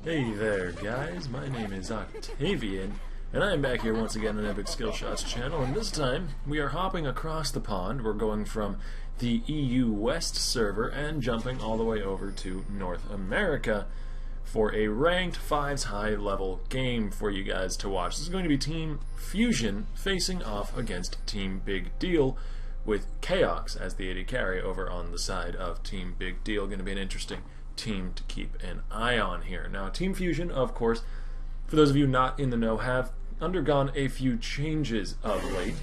Hey there guys, my name is Octavian, and I am back here once again on Epic Skillshots channel, and this time we are hopping across the pond. We're going from the EU West server and jumping all the way over to North America for a ranked 5s high level game for you guys to watch. This is going to be Team Fusion facing off against Team Big Deal, with Chaox as the AD carry over on the side of Team Big Deal. Going to be an interesting team to keep an eye on here. Now, Team Fusion, of course, for those of you not in the know, have undergone a few changes of late.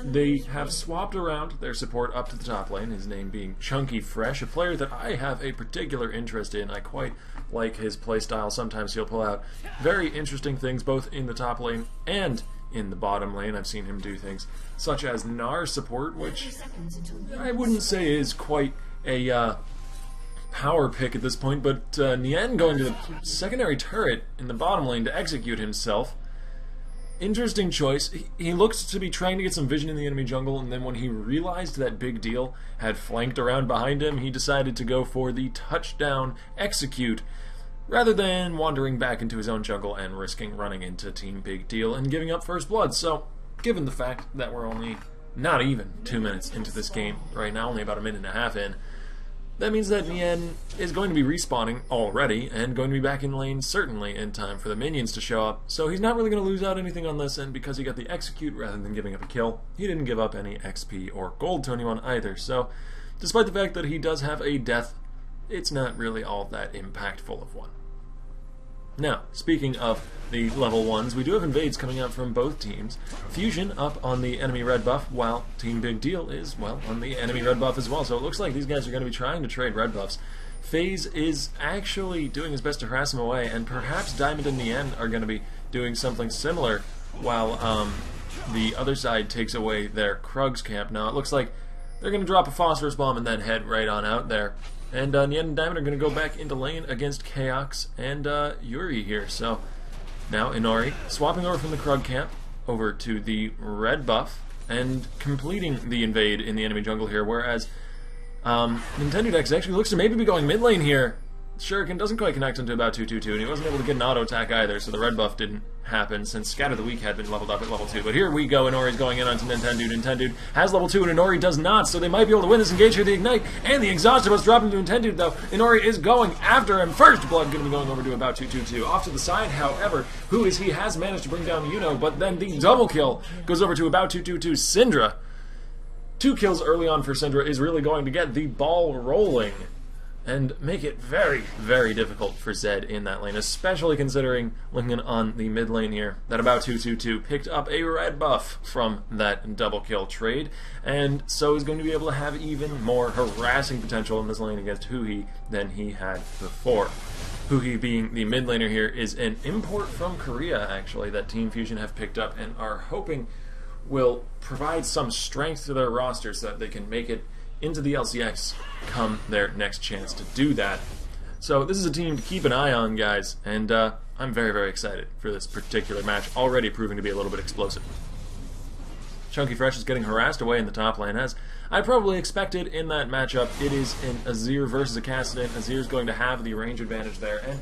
They have swapped around their support up to the top lane, his name being Chunky Fresh, a player that I have a particular interest in. I quite like his playstyle. Sometimes he'll pull out very interesting things both in the top lane and in the bottom lane. I've seen him do things such as Gnar support, which I wouldn't say is quite a power pick at this point, but Nien going to the secondary turret in the bottom lane to execute himself. Interesting choice. He looked to be trying to get some vision in the enemy jungle, and then when he realized that Big Deal had flanked around behind him, he decided to go for the touchdown execute rather than wandering back into his own jungle and risking running into Team Big Deal and giving up first blood. So, given the fact that we're only not even 2 minutes into this game right now, only about a minute and a half in, that means that Nien is going to be respawning already and going to be back in lane certainly in time for the minions to show up. So he's not really going to lose out anything on this, and because he got the execute rather than giving up a kill, he didn't give up any XP or gold to anyone either. So despite the fact that he does have a death, it's not really all that impactful of one. Now, speaking of the level 1s, we do have invades coming out from both teams. Fusion up on the enemy red buff, while Team Big Deal is, well, on the enemy red buff as well. So it looks like these guys are going to be trying to trade red buffs. FaZe is actually doing his best to harass him away, and perhaps Diamond and Nien are going to be doing something similar while the other side takes away their Krugs camp. Now, it looks like they're going to drop a phosphorus bomb and then head right on out there. And Nien and Diamond are going to go back into lane against Chaox and Yuri here. So now Inori swapping over from the Krug camp over to the red buff and completing the invade in the enemy jungle here, whereas Nintendo Dex actually looks to maybe be going mid lane here. Shuriken doesn't quite connect into about 222, and he wasn't able to get an auto attack either, so the red buff didn't happen since Scatter the Weak had been leveled up at level 2. But here we go, Inori's going in onto Nintendo. Nintendo has level 2 and Inori does not, so they might be able to win this engage here. The Ignite and the Exhausted must drop into Nintendo, though. Inori is going after him. First blood going to be going over to about 222. Off to the side, however, who is he has managed to bring down Yuno, but then the double kill goes over to about 222. Syndra. 2 kills early on for Syndra is really going to get the ball rolling and make it very, very difficult for Zed in that lane, especially considering, looking on the mid lane here, that about 222 picked up a red buff from that double kill trade, and so is going to be able to have even more harassing potential in this lane against Huhi than he had before. Huhi, being the mid laner here, is an import from Korea, actually, that Team Fusion have picked up and are hoping will provide some strength to their roster so that they can make it into the LCX come their next chance to do that. So this is a team to keep an eye on, guys, and I'm very, very excited for this particular match, already proving to be a little bit explosive. Chunky Fresh is getting harassed away in the top lane, as I probably expected in that matchup. It is an Azir versus a Kassadin. Azir's going to have the range advantage there, and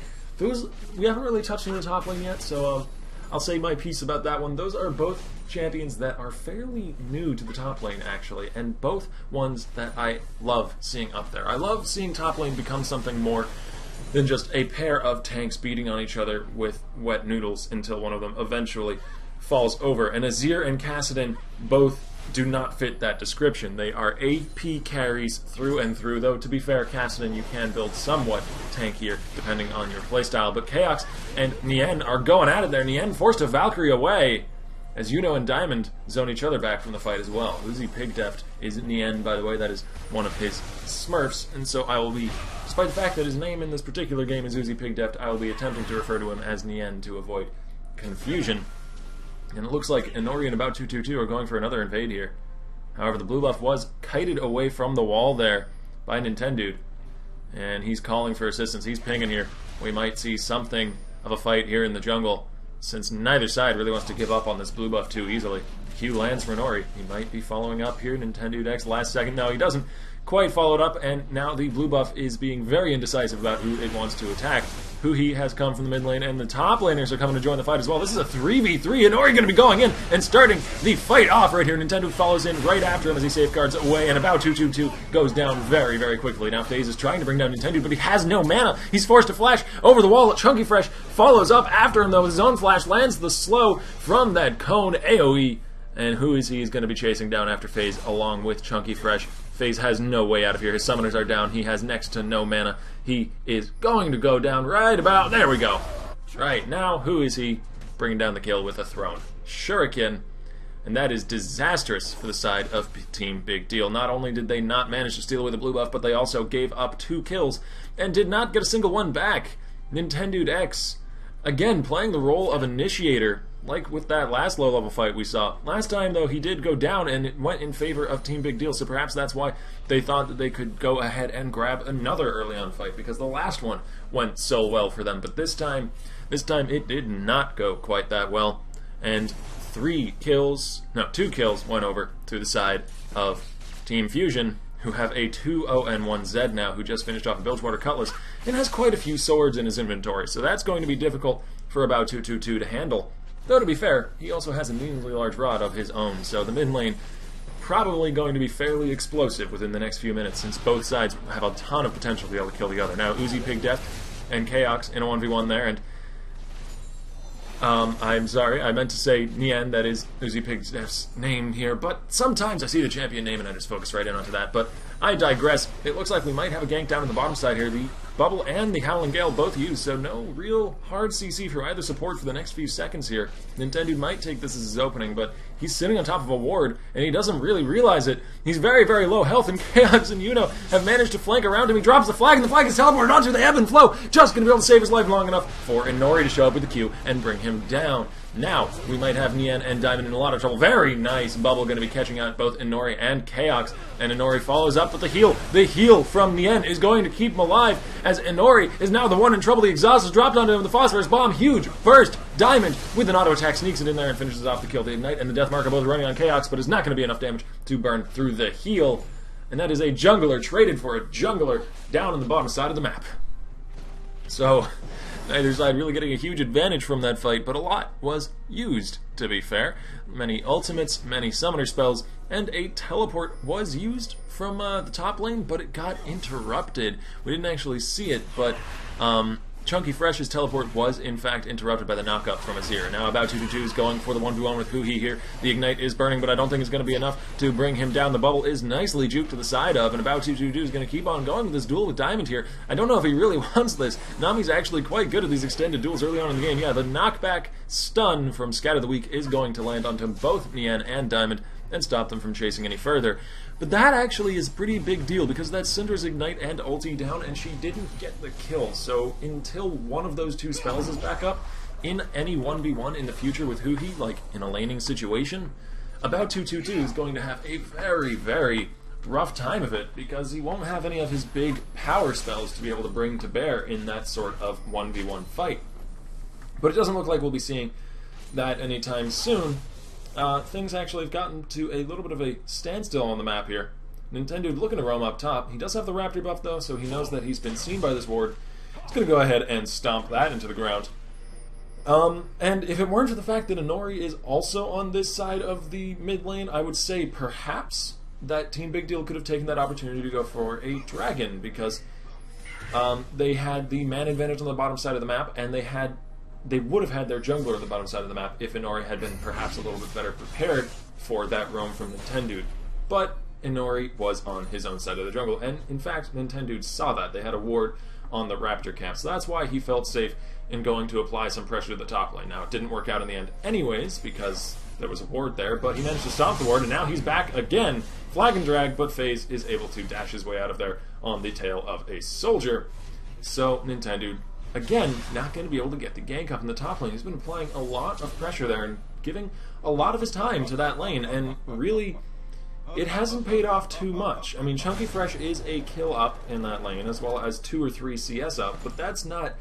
we haven't really touched on the top lane yet, so I'll say my piece about that one. Those are both champions that are fairly new to the top lane, actually, and both ones that I love seeing up there. I love seeing top lane become something more than just a pair of tanks beating on each other with wet noodles until one of them eventually falls over. And Azir and Kassadin both do not fit that description. They are AP carries through and through, though to be fair, Kassadin you can build somewhat tankier depending on your playstyle. But Chaox and Nien are going at it there. Nien forced a Valkyrie away, as Yuno and Diamond zone each other back from the fight as well. Uzi Pigdeft is Nien, by the way. That is one of his Smurfs, and so I will be, despite the fact that his name in this particular game is Uzi Pigdeft, I will be attempting to refer to him as Nien to avoid confusion. And it looks like Inori and about 222 are going for another invade here. However, the blue buff was kited away from the wall there by Nintendo, and he's calling for assistance. He's pinging here. We might see something of a fight here in the jungle, since neither side really wants to give up on this blue buff too easily. Q lands for Inori. He might be following up here. Nintendo Dex last second. No, he doesn't quite follow it up, and now the blue buff is being very indecisive about who it wants to attack. Huhi has come from the mid lane, and the top laners are coming to join the fight as well. This is a 3v3, Inori going to be going in and starting the fight off right here. Nintendo follows in right after him as he safeguards away, and about 2-2-2 goes down very, very quickly. Now FaZe is trying to bring down Nintendo, but he has no mana. He's forced to flash over the wall. Chunky Fresh follows up after him, though. His own flash lands the slow from that cone AoE, and who is he? He's going to be chasing down after FaZe along with Chunky Fresh. FaZe has no way out of here. His summoners are down. He has next to no mana. He is going to go down right about... There we go. Right, now who is he? Bringing down the kill with a throne. Shuriken. And that is disastrous for the side of Team Big Deal. Not only did they not manage to steal away the blue buff, but they also gave up 2 kills and did not get a single one back. Nintendo X, again, playing the role of initiator, like with that last low-level fight we saw. Last time, though, he did go down, and it went in favor of Team Big Deal, so perhaps that's why they thought that they could go ahead and grab another early-on fight, because the last one went so well for them. But this time it did not go quite that well, and 2 kills went over to the side of Team Fusion, who have a 2-0-1 Zed now, who just finished off a Bilgewater Cutlass, and has quite a few swords in his inventory, so that's going to be difficult for about 2-2-2 to handle. Though, to be fair, he also has a meaningfully large rod of his own, so the mid lane probably going to be fairly explosive within the next few minutes, since both sides have a ton of potential to be able to kill the other. Now, Uzi Pig Death and Chaox in a 1v1 there, and I'm sorry, I meant to say Nien, that is Uzi Pig Death's name here, but sometimes I see the champion name and I just focus right in onto that, but I digress. It looks like we might have a gank down in the bottom side here. The Bubble and the Howling Gale both used, so no real hard CC for either support for the next few seconds here. Nintendo might take this as his opening, but he's sitting on top of a ward, and he doesn't really realize it. He's very, very low health, and Chaos and Yuno have managed to flank around him. He drops the flag, and the flag is teleported onto the ebb and flow. Just going to be able to save his life long enough for Inori to show up with the Q and bring him down. Now, we might have Nien and Diamond in a lot of trouble. Very nice Bubble going to be catching out both Inori and Chaox. And Inori follows up with the heal. The heal from Nien is going to keep him alive, as Inori is now the one in trouble. The exhaust is dropped onto him. The Phosphorus Bomb, huge burst. Diamond, with an auto attack, sneaks it in there and finishes off the kill. The Ignite and the Death Mark are both running on Chaox, but it's not going to be enough damage to burn through the heal. And that is a jungler traded for a jungler down on the bottom side of the map. So neither side really getting a huge advantage from that fight, but a lot was used, to be fair. Many ultimates, many summoner spells, and a teleport was used from the top lane, but it got interrupted. We didn't actually see it, but Chunky Fresh's teleport was, in fact, interrupted by the knockup from Azir. Now, About 2-2-2 is going for the 1v1 with Huhi here. The Ignite is burning, but I don't think it's going to be enough to bring him down. The Bubble is nicely juked to the side of, and About 2-2-2 is going to keep on going with this duel with Diamond here. I don't know if he really wants this. Nami's actually quite good at these extended duels early on in the game. Yeah, the knockback stun from Scat of the Week is going to land onto both Nien and Diamond and stop them from chasing any further. But that actually is a pretty big deal, because that's Syndra's Ignite and ulti down, and she didn't get the kill. So until one of those two spells is back up, in any 1v1 in the future with Huhi, like in a laning situation, About 2-2-2 is going to have a very, very rough time of it, because he won't have any of his big power spells to be able to bring to bear in that sort of 1v1 fight. But it doesn't look like we'll be seeing that anytime soon. Things actually have gotten to a little bit of a standstill on the map here. Nintendo looking to roam up top. He does have the Raptor buff, though, so he knows that he's been seen by this ward. He's going to go ahead and stomp that into the ground. And if it weren't for the fact that Inori is also on this side of the mid lane, I would say perhaps that Team Big Deal could have taken that opportunity to go for a dragon, because they had the man advantage on the bottom side of the map, and they would have had their jungler on the bottom side of the map if Inori had been perhaps a little bit better prepared for that roam from Nintendo. But Inori was on his own side of the jungle, and in fact, Nintendo saw that. They had a ward on the Raptor camp, so that's why he felt safe in going to apply some pressure to the top lane. Now, it didn't work out in the end anyways, because there was a ward there, but he managed to stomp the ward, and now he's back again. Flag and drag, but FaZe is able to dash his way out of there on the tail of a soldier. So, Nintendo, again, not going to be able to get the gank up in the top lane. He's been applying a lot of pressure there and giving a lot of his time to that lane, and really, it hasn't paid off too much. I mean, Chunky Fresh is a kill up in that lane, as well as 2 or 3 CS up, but that's not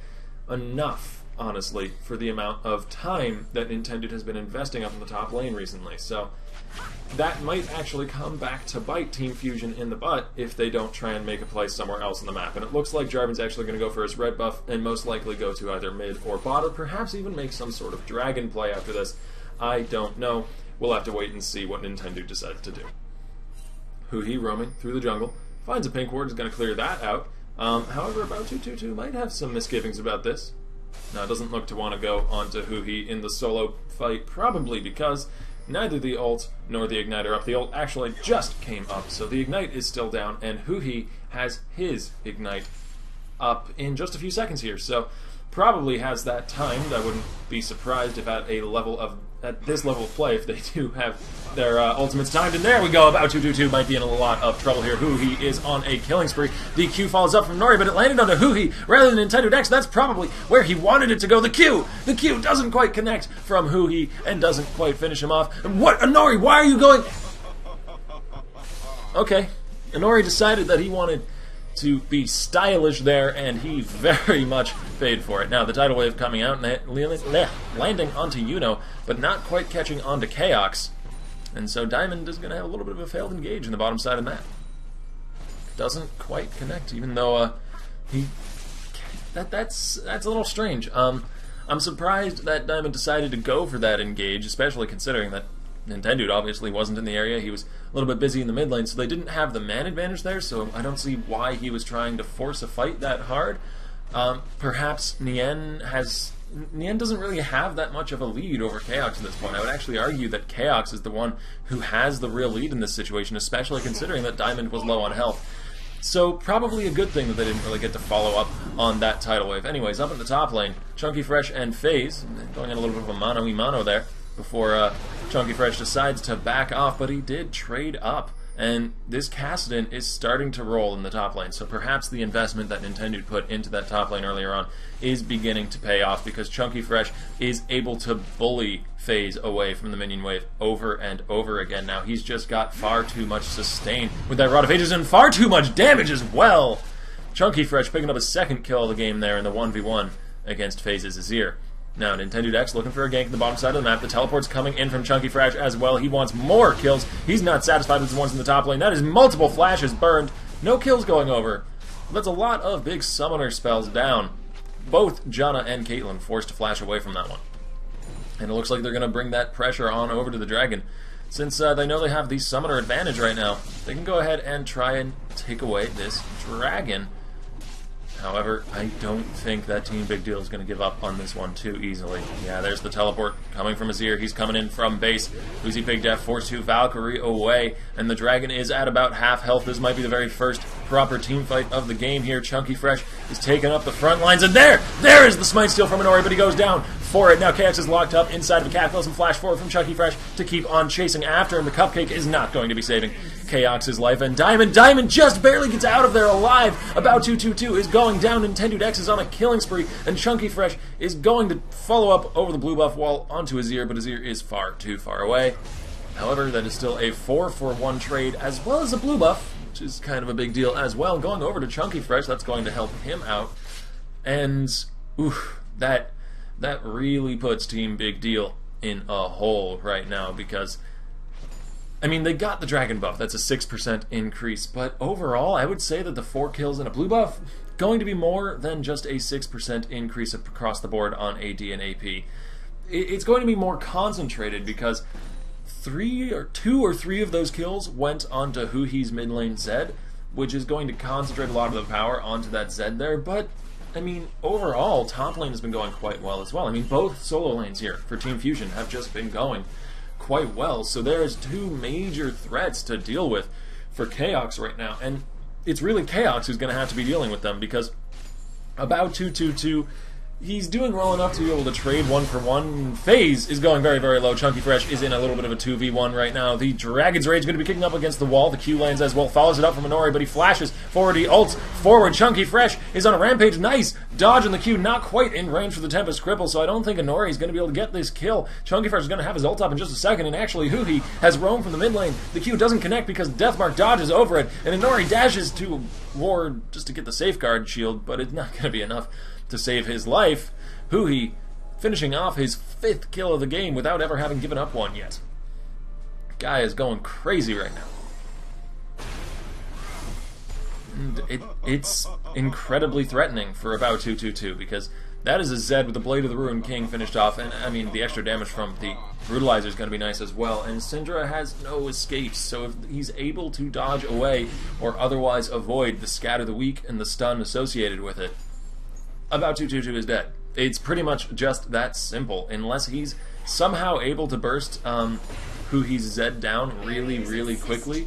enough honestly, for the amount of time that Nintendo has been investing up in the top lane recently. So that might actually come back to bite Team Fusion in the butt if they don't try and make a play somewhere else on the map. And it looks like Jarvan's actually going to go for his red buff and most likely go to either mid or bot, or perhaps even make some sort of dragon play after this. I don't know. We'll have to wait and see what Nintendo decides to do. Huhi roaming through the jungle. Finds a pink ward, is going to clear that out. However, About222 might have some misgivings about this. Now, doesn't look to want to go onto Huhi in the solo fight, probably because neither the ult nor the ignite are up. The ult actually just came up, so the ignite is still down, and Huhi has his ignite up in just a few seconds here. So probably has that timed. I wouldn't be surprised if at this level of play, if they do have their ultimates timed. And there we go. About222 might be in a lot of trouble here. Huhi is on a killing spree. The Q follows up from Nori, but it landed onto Huhi rather than Nintendo Dex. That's probably where he wanted it to go. The Q doesn't quite connect from Huhi and doesn't quite finish him off. And what, Nori? Why are you going? Okay, Nori decided that he wanted to be stylish there, and he very much paid for it. Now, the tidal wave coming out, landing onto Yuno, but not quite catching onto Chaox. And so Diamond is going to have a little bit of a failed engage in the bottom side of the map. Doesn't quite connect, even though that's a little strange. I'm surprised that Diamond decided to go for that engage, especially considering that Nintendo obviously wasn't in the area. He was a little bit busy in the mid lane, so they didn't have the man advantage there, so I don't see why he was trying to force a fight that hard. Perhaps Nien doesn't really have that much of a lead over Chaox at this point. I would actually argue that Chaox is the one who has the real lead in this situation, especially considering that Diamond was low on health. So probably a good thing that they didn't really get to follow up on that tidal wave. Anyways, up in the top lane, Chunky Fresh and FaZe going in a little bit of a mano-y-mano there before Chunky Fresh decides to back off, but he did trade up. And this Kassadin is starting to roll in the top lane, so perhaps the investment that Nintendo put into that top lane earlier on is beginning to pay off, because Chunky Fresh is able to bully FaZe away from the minion wave over and over again. Now, he's just got far too much sustain with that Rod of Ages and far too much damage as well. Chunky Fresh picking up a second kill of the game there in the 1v1 against FaZe's Azir. Now, Nintendo Dex looking for a gank in the bottom side of the map. The teleport's coming in from Chunky Fresh as well. He wants more kills. He's not satisfied with the ones in the top lane. That is multiple flashes burned. No kills going over. That's a lot of big summoner spells down. Both Janna and Caitlyn forced to flash away from that one. And it looks like they're going to bring that pressure on over to the Dragon. Since they know they have the summoner advantage right now, they can go ahead and try and take away this Dragon. However, I don't think that Team Big Deal is going to give up on this one too easily. Yeah, there's the teleport coming from Azir. He's coming in from base. Uzi Big Def forced to Valkyrie away, and the Dragon is at about half health. This might be the very first proper team fight of the game here. Chunky Fresh is taking up the front lines, and there is the smite steal from Inori, but he goes down for it. Now Chaos is locked up inside of a cat. Some flash forward from Chunky Fresh to keep on chasing after him. The Cupcake is not going to be saving Chaox's life, and Diamond just barely gets out of there alive. About222 is going down. Nintendo Dex is on a killing spree, and Chunky Fresh is going to follow up over the blue buff wall onto Azir, but Azir is far too far away. However, that is still a 4-for-1 trade, as well as a blue buff, which is kind of a big deal as well. Going over to Chunky Fresh, that's going to help him out. And, oof, that really puts Team Big Deal in a hole right now, because I mean, they got the Dragon buff. That's a 6% increase. But overall, I would say that the 4 kills and a blue buff going to be more than just a 6% increase across the board on AD and AP. It's going to be more concentrated because 2 or 3 of those kills went onto Huhi's mid lane Zed, which is going to concentrate a lot of the power onto that Zed there. But, I mean, overall, top lane has been going quite well as well. I mean, both solo lanes here for Team Fusion have just been going quite well, so there's 2 major threats to deal with for Chaox right now, and it's really Chaox who's going to have to be dealing with them, because About222, he's doing well enough to be able to trade 1-for-1. FaZe is going very, very low. Chunky Fresh is in a little bit of a 2v1 right now. The Dragon's Rage is going to be kicking up against the wall. The Q lands as well, follows it up from Inori, but he flashes forward, he ults forward. Chunky Fresh is on a rampage. Nice dodge on the Q, not quite in range for the Tempest Cripple, so I don't think Inori is going to be able to get this kill. Chunky Fresh is going to have his ult up in just a second, and actually Huhi has roamed from the mid lane. The Q doesn't connect because Deathmark dodges over it, and Inori dashes to ward just to get the safeguard shield, but it's not going to be enough to save his life. Huhi finishing off his 5th kill of the game without ever having given up one yet. Guy is going crazy right now. And it's incredibly threatening for about 222 because that is a Zed with the Blade of the Ruined King finished off, and I mean the extra damage from the Brutalizer is going to be nice as well, and Syndra has no escapes, so if he's able to dodge away or otherwise avoid the Scatter the Weak and the stun associated with it, about 222 is dead. It's pretty much just that simple, unless he's somehow able to burst Huhi's Zed down really, really quickly,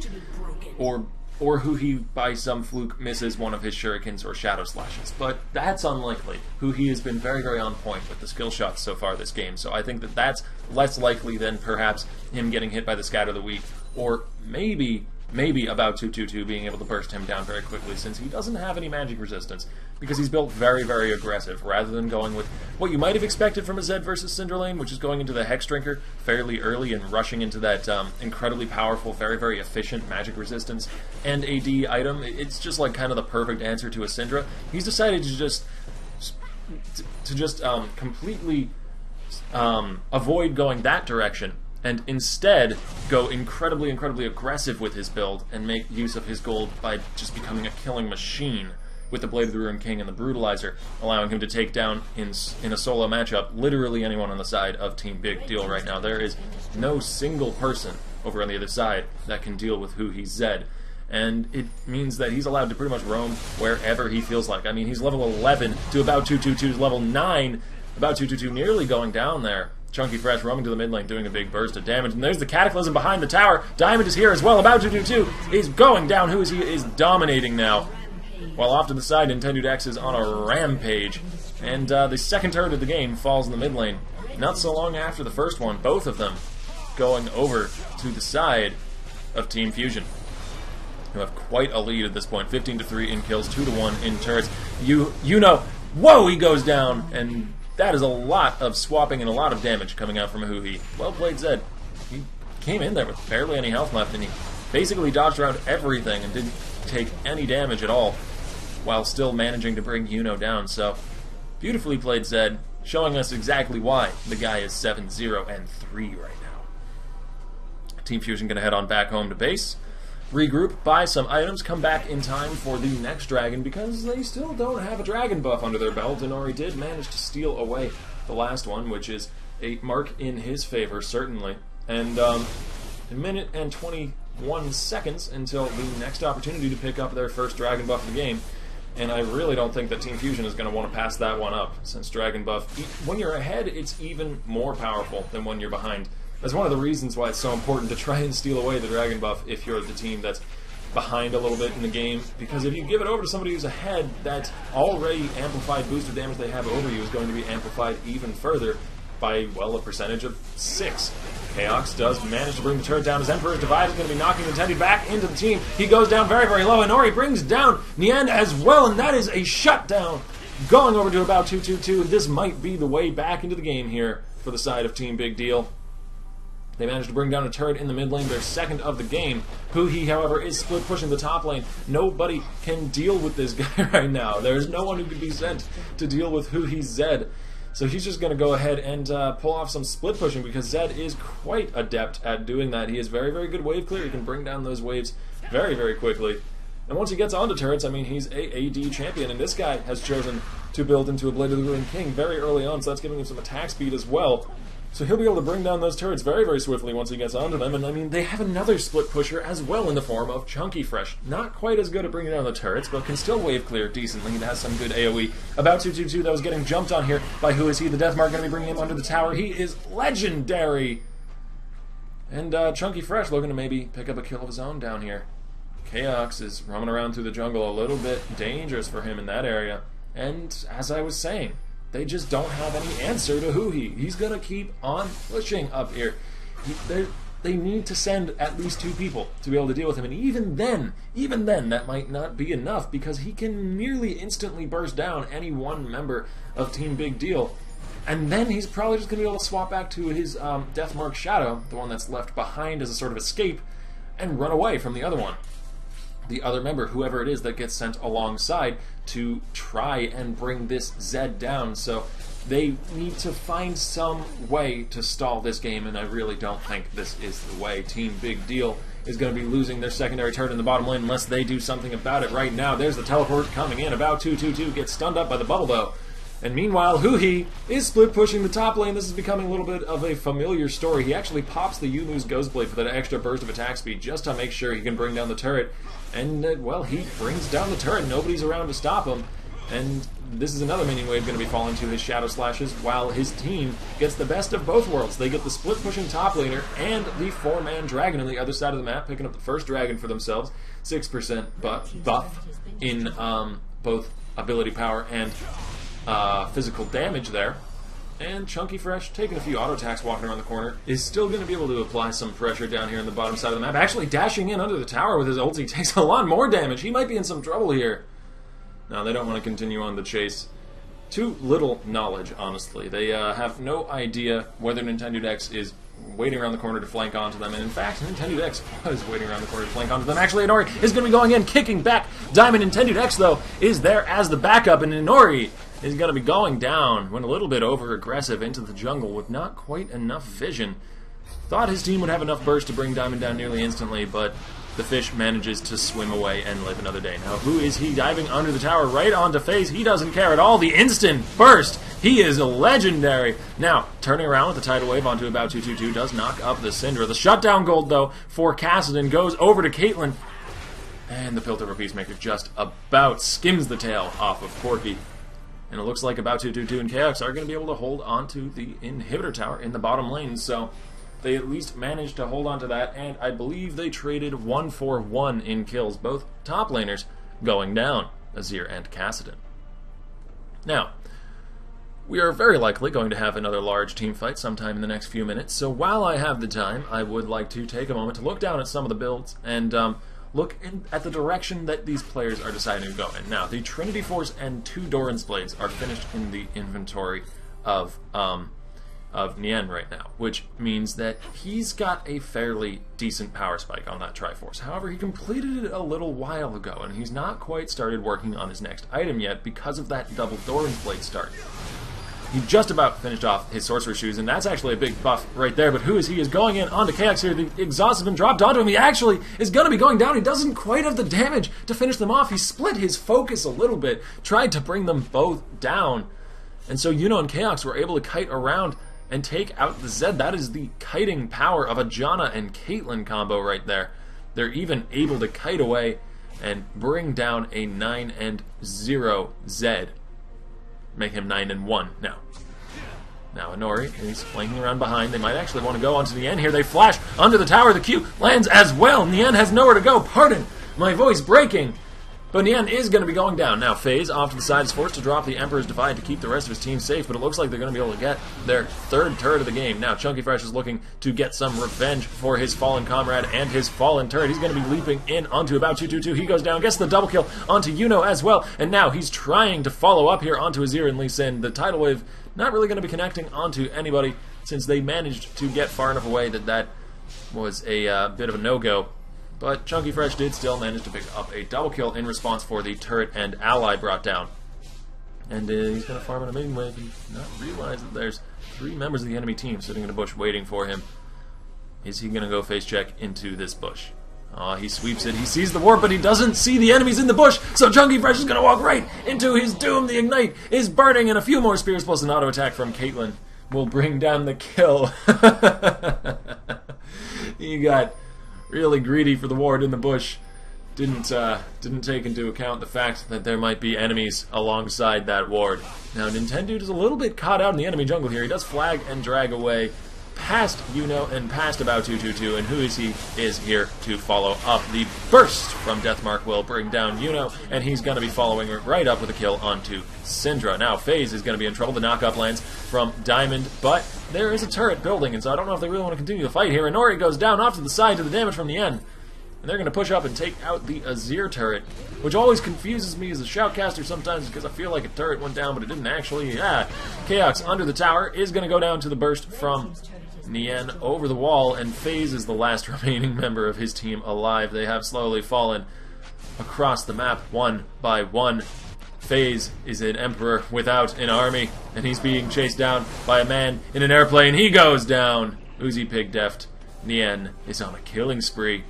or Huhi, by some fluke, misses one of his shurikens or shadow slashes. But that's unlikely. Huhi has been very, very on point with the skill shots so far this game, so I think that that's less likely than perhaps him getting hit by the Scatter of the Weak, or maybe about 222 being able to burst him down very quickly, since he doesn't have any magic resistance, because he's built very, very aggressive, rather than going with what you might have expected from a Zed versus Syndra lane, which is going into the Hex Drinker fairly early and rushing into that incredibly powerful, very, very efficient magic resistance and AD item. It's just like kind of the perfect answer to a Syndra. He's decided to just completely avoid going that direction, and instead go incredibly, incredibly aggressive with his build and make use of his gold by just becoming a killing machine with the Blade of the Ruined King and the Brutalizer, allowing him to take down in a solo matchup literally anyone on the side of Team Big Deal right now. There is no single person over on the other side that can deal with Huhi's Zed, and it means that he's allowed to pretty much roam wherever he feels like. I mean, he's level 11 to about 222's level 9, about 222 nearly going down there. Chunky Fresh roaming to the mid lane, doing a big burst of damage, and there's the Cataclysm behind the tower. Diamond is here as well, about 222. He's going down. He is dominating now. While off to the side, Nintendo Dex is on a rampage, and the second turret of the game falls in the mid lane. Not so long after the first one, both of them going over to the side of Team Fusion, who have quite a lead at this point. 15-3 in kills, 2-1 in turrets. You know, whoa, he goes down, and that is a lot of swapping and a lot of damage coming out from Huhi. Well played, Zed. He came in there with barely any health left, and he basically dodged around everything and didn't take any damage at all, while still managing to bring Yuno down. So, beautifully played, Zed, showing us exactly why the guy is 7-0-3 right now. Team Fusion gonna head on back home to base, regroup, buy some items, come back in time for the next dragon, because they still don't have a dragon buff under their belt, and Ori did manage to steal away the last one, which is a mark in his favor, certainly. And a minute and 21 seconds until the next opportunity to pick up their first dragon buff of the game, and I really don't think that Team Fusion is going to want to pass that one up, since dragon buff, when you're ahead, it's even more powerful than when you're behind. That's one of the reasons why it's so important to try and steal away the dragon buff if you're the team that's behind a little bit in the game, because if you give it over to somebody who's ahead, that already amplified boost of damage they have over you is going to be amplified even further by, well, a percentage of 6. Chaos does manage to bring the turret down. His Emperor's Divide is going to be knocking Nintendo back into the team. He goes down very, very low, and Ori brings down Nien as well, and that is a shutdown going over to about 222, and this might be the way back into the game here for the side of Team Big Deal. They managed to bring down a turret in the mid lane, their second of the game. Huhi, however, is split pushing the top lane. Nobody can deal with this guy right now. There's no one who can be sent to deal with Huhi's Zed. So he's just going to go ahead and pull off some split pushing, because Zed is quite adept at doing that. He is very, very good wave clear. He can bring down those waves very, very quickly. And once he gets onto turrets, I mean, he's a AD champion, and this guy has chosen to build into a Blade of the Ruined King very early on, so that's giving him some attack speed as well. So he'll be able to bring down those turrets very, very swiftly once he gets onto them. And I mean, they have another split pusher as well in the form of Chunky Fresh. Not quite as good at bringing down the turrets, but can still wave clear decently and has some good AoE. About 222 that was getting jumped on here by who is he? The Deathmark going to be bringing him under the tower. He is legendary! And Chunky Fresh looking to maybe pick up a kill of his own down here. Chaos is roaming around through the jungle, a little bit dangerous for him in that area. And as I was saying, they just don't have any answer to Huhi. He's going to keep on pushing up here. They need to send at least 2 people to be able to deal with him. And even then, that might not be enough, because he can nearly instantly burst down any one member of Team Big Deal. And then he's probably just going to be able to swap back to his Deathmark Shadow, the one that's left behind as a sort of escape, and run away from the other one. the other member, whoever it is that gets sent alongside to try and bring this Zed down. So they need to find some way to stall this game, and I really don't think this is the way. Team Big Deal is going to be losing their secondary turret in the bottom lane unless they do something about it right now. There's the teleport coming in. About 2-2-2 gets stunned up by the bubble, though. And meanwhile, Huhi is split pushing the top lane. This is becoming a little bit of a familiar story. He actually pops the Youmuu's Ghost Blade for that extra burst of attack speed just to make sure he can bring down the turret. And, well, he brings down the turret. Nobody's around to stop him. And this is another minion wave going to be falling to his Shadow Slashes, while his team gets the best of both worlds. They get the split-pushing top laner and the 4-man dragon on the other side of the map, picking up the first dragon for themselves. 6% buff in both ability power and physical damage there. And Chunky Fresh, taking a few auto attacks walking around the corner, is still going to be able to apply some pressure down here in the bottom side of the map. Actually dashing in under the tower with his ulti takes a lot more damage. He might be in some trouble here. No, they don't want to continue on the chase. Too little knowledge, honestly. They have no idea whether Nintendo Dex is waiting around the corner to flank onto them. And in fact, Nintendo Dex was waiting around the corner to flank onto them. Actually, Inori is going to be going in, kicking back. Diamond Nintendo Dex, though, is there as the backup. And Inori is going to be going down, went a little bit over-aggressive into the jungle with not quite enough vision. Thought his team would have enough burst to bring Diamond down nearly instantly, but the fish manages to swim away and live another day. Now, who is he diving under the tower right onto FaZe? He doesn't care at all. The instant burst. He is legendary. Now, turning around with the tidal wave onto about 2-2-2 does knock up the Syndra. The shutdown gold, though, for Kassadin goes over to Caitlyn. And the Piltover Peacemaker just about skims the tail off of Corki. And it looks like about 2-2-2 and Chaos are going to be able to hold onto the inhibitor tower in the bottom lane. So they at least managed to hold on to that, and I believe they traded 1-for-1 in kills, both top laners going down, Azir and Kassadin. Now, we are very likely going to have another large team fight sometime in the next few minutes, so while I have the time, I would like to take a moment to look down at some of the builds and look at the direction that these players are deciding to go in. Now, the Trinity Force and 2 Doran's Blades are finished in the inventory of Nian right now, which means that he's got a fairly decent power spike on that Triforce. However, he completed it a little while ago, and he's not quite started working on his next item yet because of that double Doran's Blade start. He just about finished off his Sorcerer Shoes, and that's actually a big buff right there, but who is he? Is going in onto Chaos here. The exhaust has been dropped onto him. He actually is going to be going down. He doesn't quite have the damage to finish them off. He split his focus a little bit, tried to bring them both down, and so Yuno and Chaos were able to kite around and take out the Zed. That is the kiting power of a Janna and Caitlyn combo right there. They're even able to kite away and bring down a 9-0 Zed. Make him 9-1 now. Now Inori is flanking around behind. They might actually want to go onto Nian here. They flash under the tower. The Q lands as well. Nian has nowhere to go. Pardon my voice breaking. But Nian is going to be going down. Now FaZe off to the side is forced to drop the Emperor's Divide to keep the rest of his team safe, but it looks like they're going to be able to get their 3rd turret of the game. Now Chunky Fresh is looking to get some revenge for his fallen comrade and his fallen turret. He's going to be leaping in onto about 2-2-2. He goes down, gets the double kill onto Yuno as well, and now he's trying to follow up here onto Azir and Lee Sin. The tidal wave not really going to be connecting onto anybody since they managed to get far enough away that was a bit of a no-go. But Chunky Fresh did still manage to pick up a double kill in response for the turret and ally brought down. And he's going to farm in a minion wave and not realize that there's 3 members of the enemy team sitting in a bush waiting for him. Is he going to go face check into this bush? He sweeps it. He sees the warp, but he doesn't see the enemies in the bush. So Chunky Fresh is going to walk right into his doom. The Ignite is burning, and a few more spears plus an auto attack from Caitlyn will bring down the kill. He got really greedy for the ward in the bush. Didn't take into account the fact that there might be enemies alongside that ward. Now Nintendo is a little bit caught out in the enemy jungle here. He does flag and drag away past Yuno and past about 2-2-2, and who is he? Is here to follow up. The burst from Deathmark will bring down Yuno, and he's going to be following right up with a kill onto Syndra. Now FaZe is going to be in trouble. The knockup lands from Diamond, but there is a turret building, and so I don't know if they really want to continue the fight here. Inori goes down off to the side to the damage from the end, and they're going to push up and take out the Azir turret, which always confuses me as a shoutcaster sometimes because I feel like a turret went down, but it didn't actually. Chaos under the tower is going to go down to the burst from Nian over the wall, and FaZe is the last remaining member of his team alive. They have slowly fallen across the map one by one. FaZe is an emperor without an army, and he's being chased down by a man in an airplane. He goes down. Uzi Pig Deft. Nien is on a killing spree.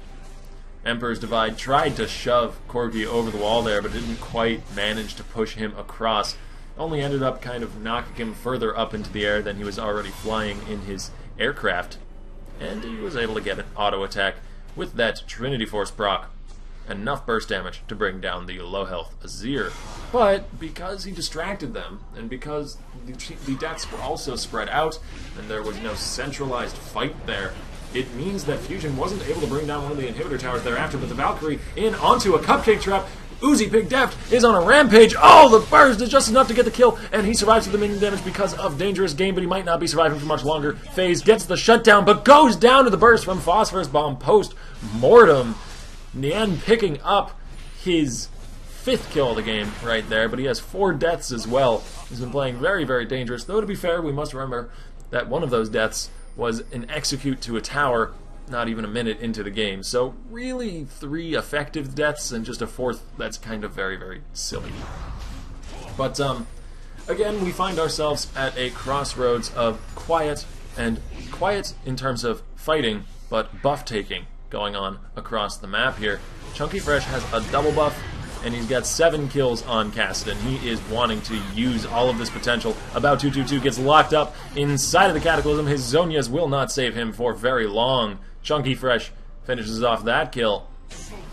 Emperor's Divide tried to shove Corgi over the wall there, but didn't quite manage to push him across. Only ended up kind of knocking him further up into the air than he was already flying in his aircraft. And he was able to get an auto attack with that Trinity Force proc. Enough burst damage to bring down the low health Azir. But because he distracted them, and because the deaths were also spread out, and there was no centralized fight there, it means that Fusion wasn't able to bring down one of the inhibitor towers thereafter, but the Valkyrie in onto a cupcake trap. Uzi Pig Deft is on a rampage. Oh, the burst is just enough to get the kill, and he survives with the minion damage because of Dangerous Game, but he might not be surviving for much longer. FaZe gets the shutdown, but goes down to the burst from Phosphorus Bomb post-mortem. Nien picking up his 5th kill of the game right there, but he has 4 deaths as well. He's been playing very, very dangerous, though to be fair, we must remember that one of those deaths was an execute to a tower not even a minute into the game. So really 3 effective deaths and just a 4th that's kind of very, very silly. But again, we find ourselves at a crossroads of quiet in terms of fighting, but buff taking going on across the map here. Chunky Fresh has a double buff, and he's got 7 kills on Kassadin. He is wanting to use all of this potential. About 222 gets locked up inside of the Cataclysm. His Zhonya's will not save him for very long. Chunky Fresh finishes off that kill.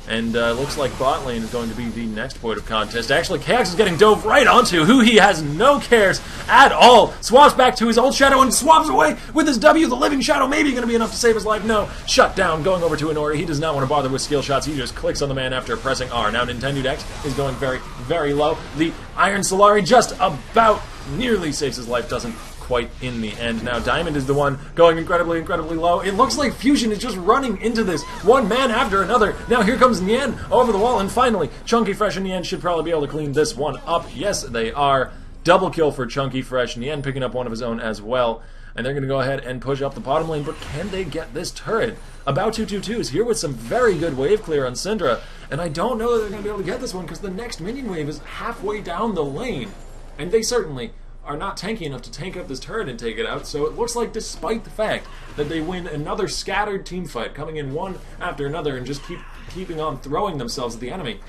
And looks like bot lane is going to be the next point of contest. Actually, Kaox is getting dove right onto, who he has no cares at all. Swaps back to his old Shadow and swaps away with his W. The Living Shadow maybe going to be enough to save his life. No. Shut down, going over to Inori. He does not want to bother with skill shots. He just clicks on the man after pressing R. Now Nintendo X is going very, very low. The Iron Solari just about nearly saves his life. Doesn't quite in the end. Now Diamond is the one going incredibly, incredibly low. It looks like Fusion is just running into this one man after another. Now here comes Nien over the wall, and finally Chunky Fresh and Nien should probably be able to clean this one up. Yes, they are. Double kill for Chunky Fresh. Nien picking up one of his own as well. And they're going to go ahead and push up the bottom lane, but can they get this turret? About 222 is here with some very good wave clear on Syndra, and I don't know that they're going to be able to get this one because the next minion wave is halfway down the lane. And they certainly are not tanky enough to tank up this turret and take it out, so it looks like despite the fact that they win another scattered team fight, coming in one after another and just keeping on throwing themselves at the enemy,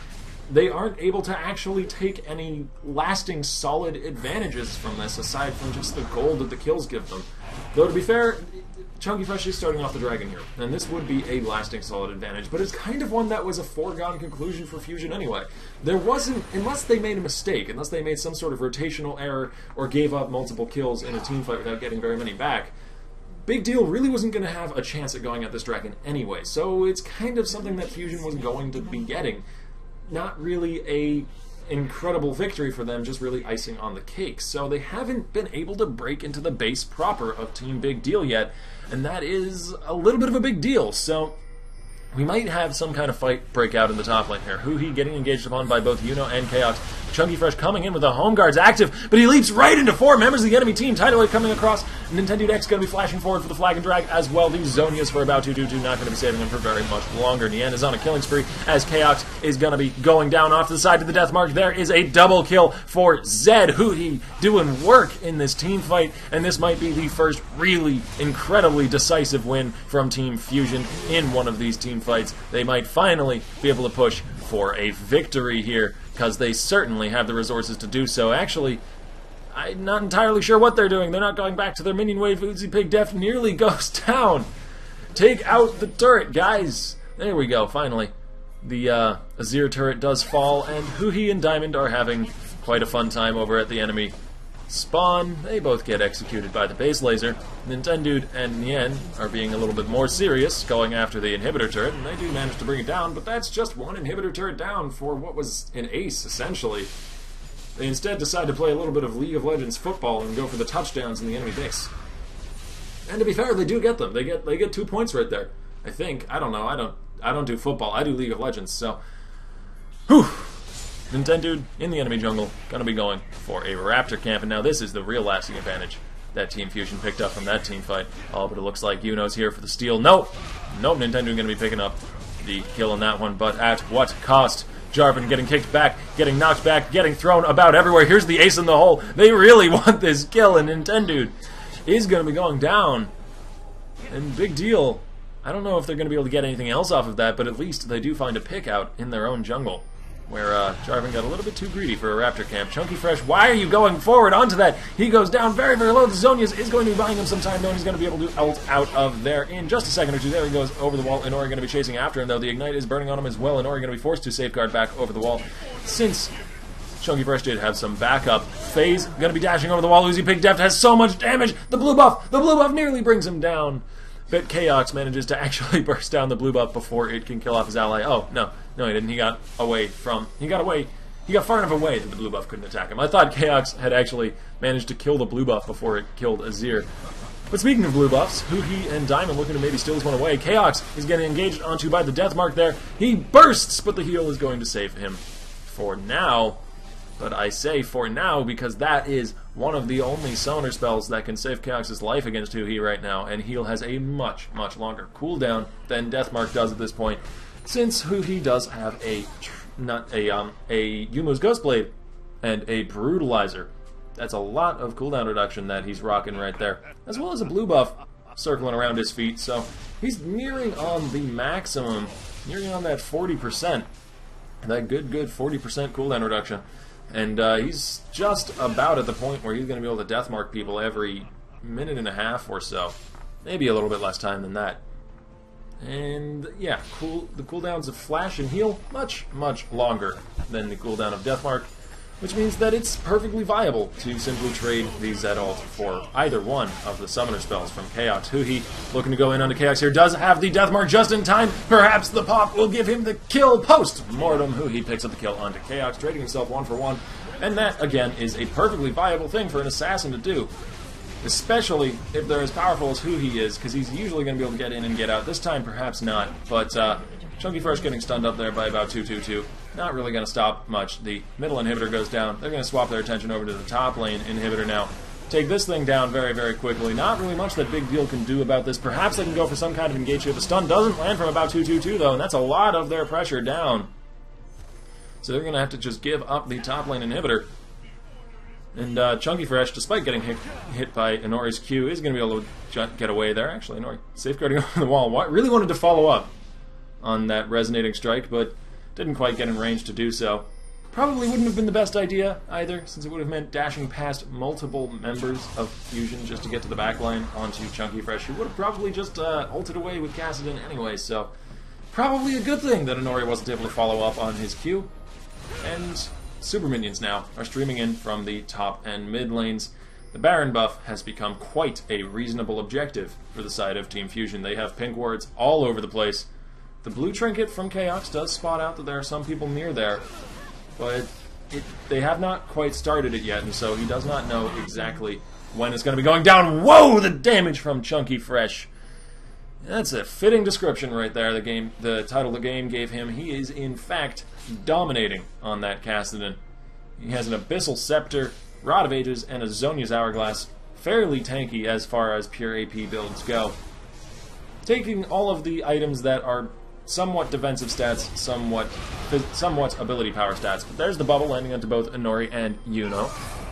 they aren't able to actually take any lasting solid advantages from this, aside from just the gold that the kills give them. Though to be fair, Chunky Fresh is starting off the dragon here, and this would be a lasting solid advantage, but it's kind of one that was a foregone conclusion for Fusion anyway. There wasn't, unless they made a mistake, unless they made some sort of rotational error or gave up multiple kills in a team fight without getting very many back, Big Deal really wasn't going to have a chance at going at this dragon anyway, so it's kind of something that Fusion was going to be getting. Not really a incredible victory for them, just really icing on the cake. So they haven't been able to break into the base proper of Team Big Deal yet, and that is a little bit of a big deal. So we might have some kind of fight break out in the top lane here. Huhi getting engaged upon by both Yuno and Kaox. Chunky Fresh coming in with the home guards active, but he leaps right into 4 members of the enemy team. Tidal Wave coming across. Nintendo X going to be flashing forward for the flag and drag as well. These Zhonya's for about 222, not going to be saving him for very much longer. Nien is on a killing spree as Kaox is going to be going down off to the side to the death mark. There is a double kill for Zed. Huhi doing work in this team fight, and this might be the first really incredibly decisive win from Team Fusion in one of these team fights. They might finally be able to push for a victory here, because they certainly have the resources to do so. Actually, I'm not entirely sure what they're doing. They're not going back to their minion wave. Uzi Pig Deft nearly goes down. Take out the turret, guys. There we go, finally. The Azir turret does fall, and Huhi and Diamond are having quite a fun time over at the enemy spawn. They both get executed by the base laser. Nintendo and Nien are being a little bit more serious, going after the inhibitor turret, and they do manage to bring it down, but that's just one inhibitor turret down for what was an ace, essentially. They instead decide to play a little bit of League of Legends football and go for the touchdowns in the enemy base. And to be fair, they do get them. They get 2 points right there. I think. I don't know. I don't do football. I do League of Legends, so whew. Nintendo in the enemy jungle, gonna be going for a Raptor camp, and now this is the real lasting advantage that Team Fusion picked up from that team fight. Oh, but it looks like Yuno's here for the steal. Nope, Nintendo gonna be picking up the kill on that one, but at what cost? Jarvan getting kicked back, getting knocked back, getting thrown about everywhere. Here's the ace in the hole. They really want this kill, and Nintendude is going to be going down. And big deal. I don't know if they're going to be able to get anything else off of that, but at least they do find a pick out in their own jungle, where Jarvan got a little bit too greedy for a Raptor camp. Chunky Fresh, why are you going forward onto that? He goes down very, very low. The Zhonya's is going to be buying him some time, though, and he's going to be able to ult out of there in just a second or two. There he goes over the wall. Inori going to be chasing after him, though. The Ignite is burning on him as well. Inori going to be forced to safeguard back over the wall, since Chunky Fresh did have some backup. FaZe going to be dashing over the wall. Uzi Pig Deft has so much damage. The blue buff nearly brings him down. But Chaos manages to actually burst down the blue buff before it can kill off his ally. Oh, no, he didn't. He got far enough away that the blue buff couldn't attack him. I thought Chaos had actually managed to kill the blue buff before it killed Azir. But speaking of blue buffs, Huhi and Diamond looking to maybe steal this one away. Chaos is getting engaged onto by the death mark there. He bursts, but the heal is going to save him for now. But I say for now because that is one of the only summoner spells that can save Chaos' life against Huhi right now, and Heal has a much, much longer cooldown than Deathmark does at this point, since Huhi does have a Yumu's Ghostblade and a Brutalizer. That's a lot of cooldown reduction that he's rocking right there, as well as a blue buff circling around his feet, so he's nearing on the maximum, nearing on that 40%, that good 40% cooldown reduction. And he's just about at the point where he's going to be able to deathmark people every minute and a half or so. Maybe a little bit less time than that. And yeah, the cooldowns of Flash and Heal, much, much longer than the cooldown of Deathmark, which means that it's perfectly viable to simply trade the Zed ult for either one of the summoner spells from Chaos. Huhi, looking to go in onto Chaos here, does have the Deathmark just in time. Perhaps the pop will give him the kill post-mortem. Huhi picks up the kill onto Chaos, trading himself 1 for 1. And that, again, is a perfectly viable thing for an assassin to do. Especially if they're as powerful as Huhi is, because he's usually going to be able to get in and get out. This time, perhaps not, but Chunky Fresh getting stunned up there by about 2-2-2. Not really going to stop much. The middle inhibitor goes down. They're going to swap their attention over to the top lane inhibitor now. Take this thing down very, very quickly. Not really much that Big Deal can do about this. Perhaps they can go for some kind of engage here. The stun doesn't land from about 2-2-2, though, and that's a lot of their pressure down. So they're going to have to just give up the top lane inhibitor. And Chunky Fresh, despite getting hit by Inori's Q, is going to be able to get away there. Actually, Inori safeguarding on the wall. Really wanted to follow up on that resonating strike, but didn't quite get in range to do so. Probably wouldn't have been the best idea either, since it would have meant dashing past multiple members of Fusion just to get to the backline onto Chunky Fresh, who would have probably just ulted away with Kassadin anyway, so probably a good thing that Inori wasn't able to follow up on his Q. And Super Minions now are streaming in from the top and mid lanes. The Baron buff has become quite a reasonable objective for the side of Team Fusion. They have pink wards all over the place. The blue trinket from Chaos does spot out that there are some people near there, but they have not quite started it yet, and so he does not know exactly when it's going to be going down. Whoa, the damage from Chunky Fresh. That's a fitting description right there. The title the game gave him. He is, in fact, dominating on that Kassadin. He has an Abyssal Scepter, Rod of Ages, and a Zhonya's Hourglass. Fairly tanky as far as pure AP builds go. Taking all of the items that are somewhat defensive stats, somewhat ability power stats. But there's the bubble landing onto both Inori and Yuno.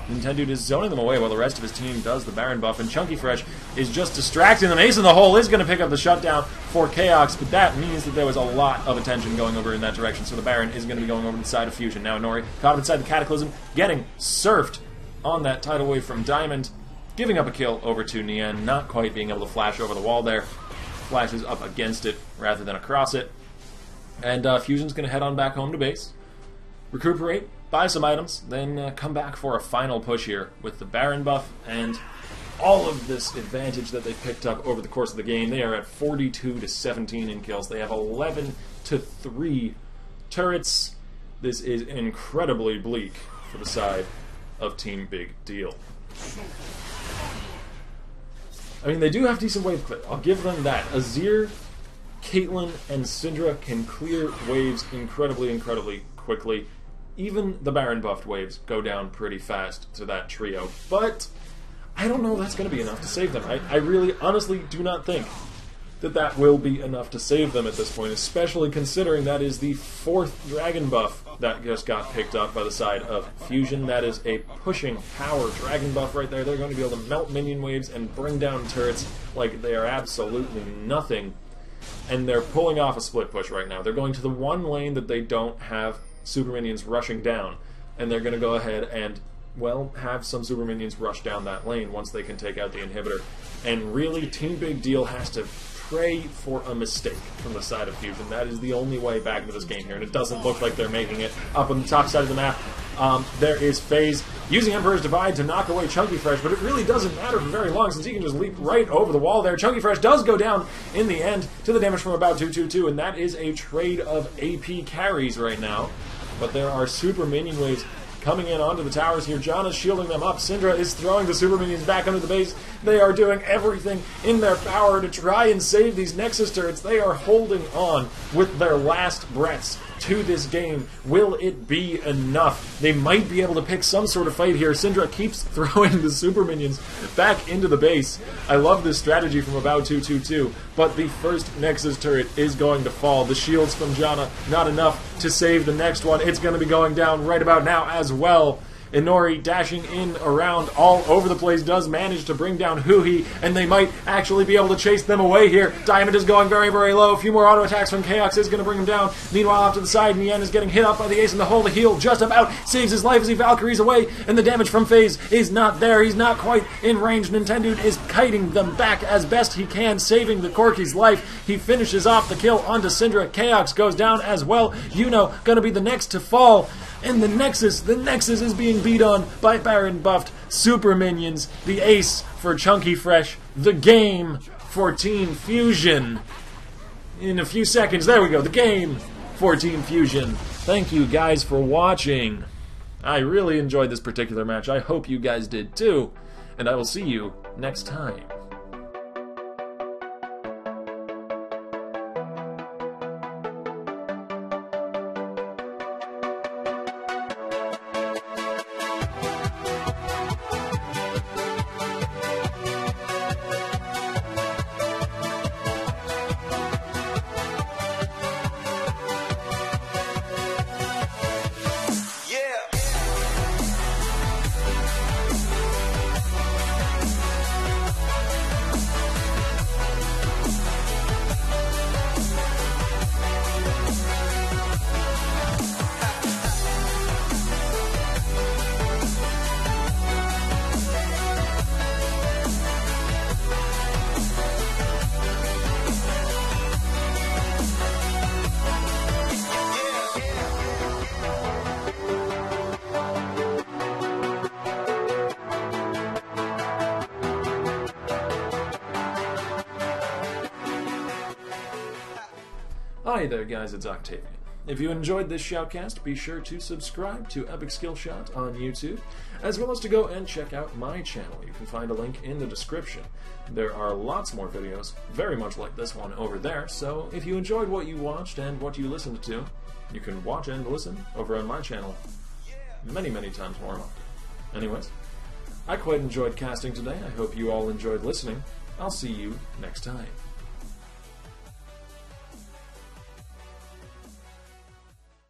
Nintendude is zoning them away while the rest of his team does the Baron buff, and Chunky Fresh is just distracting them. Ace in the Hole is going to pick up the shutdown for Chaos, but that means that there was a lot of attention going over in that direction, so the Baron is going to be going over to the side of Fusion. Now Inori, caught up inside the Cataclysm, getting surfed on that tidal wave from Diamond, giving up a kill over to Nian, not quite being able to flash over the wall there. Flashes up against it rather than across it. And Fusion's going to head on back home to base, recuperate, buy some items, then come back for a final push here with the Baron buff and all of this advantage that they've picked up over the course of the game. They are at 42-17 in kills. They have 11-3 turrets. This is incredibly bleak for the side of Team Big Deal. I mean, they do have decent wave clear. I'll give them that. Azir, Caitlyn, and Syndra can clear waves incredibly, incredibly quickly. Even the Baron buffed waves go down pretty fast to that trio. But I don't know if that's going to be enough to save them. I really, honestly do not think that will be enough to save them at this point, especially considering that is the 4th dragon buff that just got picked up by the side of Fusion. That is a pushing power dragon buff right there. They're going to be able to melt minion waves and bring down turrets like they are absolutely nothing. And they're pulling off a split push right now. They're going to the one lane that they don't have super minions rushing down, and they're going to go ahead and, well, have some super minions rush down that lane once they can take out the inhibitor. And really, Team Big Deal has to pray for a mistake from the side of Fusion. That is the only way back into this game here, and it doesn't look like they're making it. Up on the top side of the map, there is FaZe using Emperor's Divide to knock away Chunky Fresh, but it really doesn't matter for very long since he can just leap right over the wall there. Chunky Fresh does go down in the end to the damage from about 222, and that is a trade of AP carries right now. But there are super minion waves coming in onto the towers here. Janna's shielding them up. Syndra is throwing the super minions back under the base. They are doing everything in their power to try and save these Nexus turrets. They are holding on with their last breaths to this game. Will it be enough? They might be able to pick some sort of fight here. Syndra keeps throwing the super minions back into the base. I love this strategy from about 222, but the first Nexus turret is going to fall. The shields from Janna, not enough to save the next one. It's going to be going down right about now as well. Inori dashing in around all over the place does manage to bring down Huhi, and they might actually be able to chase them away here. Diamond is going very, very low. A few more auto attacks from Chaos is going to bring him down. Meanwhile, off to the side, Nien is getting hit up by the ace in the hole. The heal just about saves his life as he Valkyries away, and the damage from FaZe is not there. He's not quite in range. Nintendo is kiting them back as best he can, saving the Corki's life. He finishes off the kill onto Syndra. Chaos goes down as well. Yuno going to be the next to fall. And the Nexus is being beat on by Baron buffed super minions. The ace for Chunky Fresh. The game for Team Fusion. In a few seconds, there we go. The game for Team Fusion. Thank you guys for watching. I really enjoyed this particular match. I hope you guys did too. And I will see you next time. Hi there guys, it's Octavian. If you enjoyed this shoutcast, be sure to subscribe to Epic Skillshot on YouTube, as well as to go and check out my channel. You can find a link in the description. There are lots more videos, very much like this one over there, so if you enjoyed what you watched and what you listened to, you can watch and listen over on my channel many, many times more often. Anyways, I quite enjoyed casting today. I hope you all enjoyed listening. I'll see you next time.